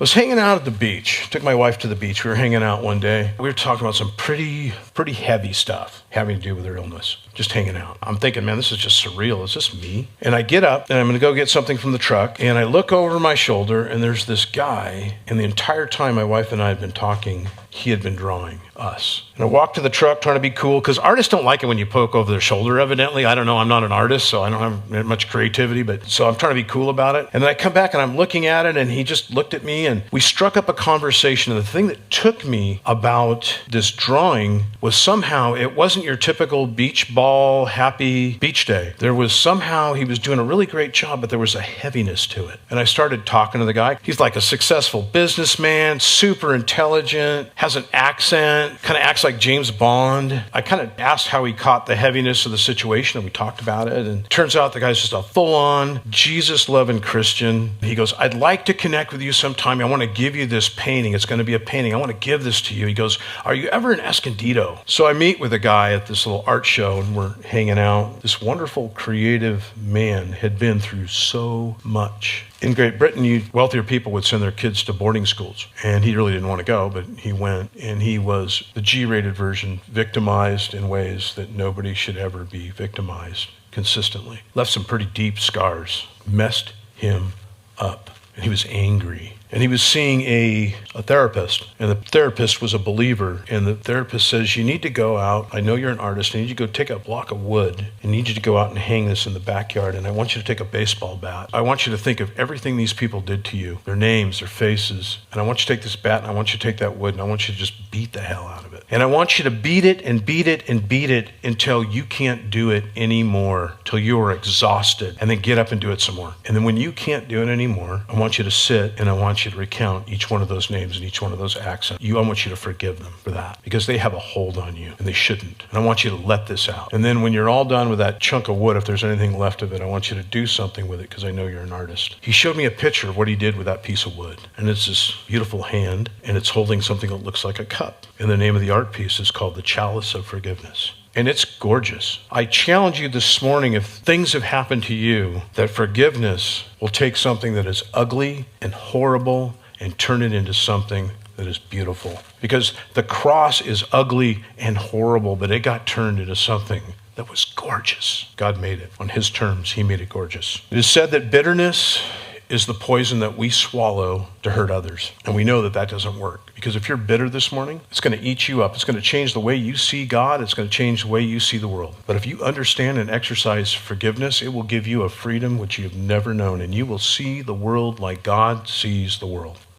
was hanging out at the beach. Took my wife to the beach. We were hanging out one day. We were talking about some pretty heavy stuff having to do with her illness. Just hanging out. I'm thinking, man, this is just surreal. Is this me? And I get up and I'm going to go get something from the truck. And I look over my shoulder and there's this guy. And the entire time my wife and I had been talking, he had been drawing us. And I walked to the truck trying to be cool because artists don't like it when you poke over their shoulder, evidently. I don't know. I'm not an artist, so I don't have much creativity, but so I'm trying to be cool about it. And then I come back and I'm looking at it and he just looked at me and we struck up a conversation. And the thing that took me about this drawing was somehow it wasn't your typical beach ball, happy beach day. There was somehow, he was doing a really great job, but there was a heaviness to it. And I started talking to the guy. He's like a successful businessman, super intelligent, has an accent, kind of acts like James Bond. I kind of asked how he caught the heaviness of the situation and we talked about it. And it turns out the guy's just a full-on Jesus-loving Christian. He goes, I'd like to connect with you sometime. I want to give you this painting. It's going to be a painting. I want to give this to you. He goes, are you ever in Escondido? So I meet with a guy at this little art show and we're hanging out. This wonderful, creative man had been through so much. In Great Britain, wealthier people would send their kids to boarding schools. And he really didn't want to go, but he went. And he was the G-rated version, victimized in ways that nobody should ever be victimized consistently. Left some pretty deep scars. Messed him up. And he was angry. And he was seeing a therapist, and the therapist was a believer. And the therapist says, you need to go out. I know you're an artist. I need you to go take a block of wood. I need you to go out and hang this in the backyard. And I want you to take a baseball bat. I want you to think of everything these people did to you, their names, their faces. And I want you to take this bat, and I want you to take that wood, and I want you to just beat the hell out of it. And I want you to beat it and beat it and beat it until you can't do it anymore, till you are exhausted. And then get up and do it some more. And then when you can't do it anymore, I want you to sit, and I want you to recount each one of those names and each one of those accents. I want you to forgive them for that because they have a hold on you and they shouldn't. And I want you to let this out. And then when you're all done with that chunk of wood, if there's anything left of it, I want you to do something with it because I know you're an artist. He showed me a picture of what he did with that piece of wood. And it's this beautiful hand and it's holding something that looks like a cup. And the name of the art piece is called The Chalice of Forgiveness. And it's gorgeous. I challenge you this morning, if things have happened to you, that forgiveness will take something that is ugly and horrible and turn it into something that is beautiful. Because the cross is ugly and horrible, but it got turned into something that was gorgeous. God made it. On his terms, he made it gorgeous. It is said that bitterness is the poison that we swallow to hurt others. And we know that that doesn't work. Because if you're bitter this morning, it's going to eat you up. It's going to change the way you see God. It's going to change the way you see the world. But if you understand and exercise forgiveness, it will give you a freedom which you've never known. And you will see the world like God sees the world.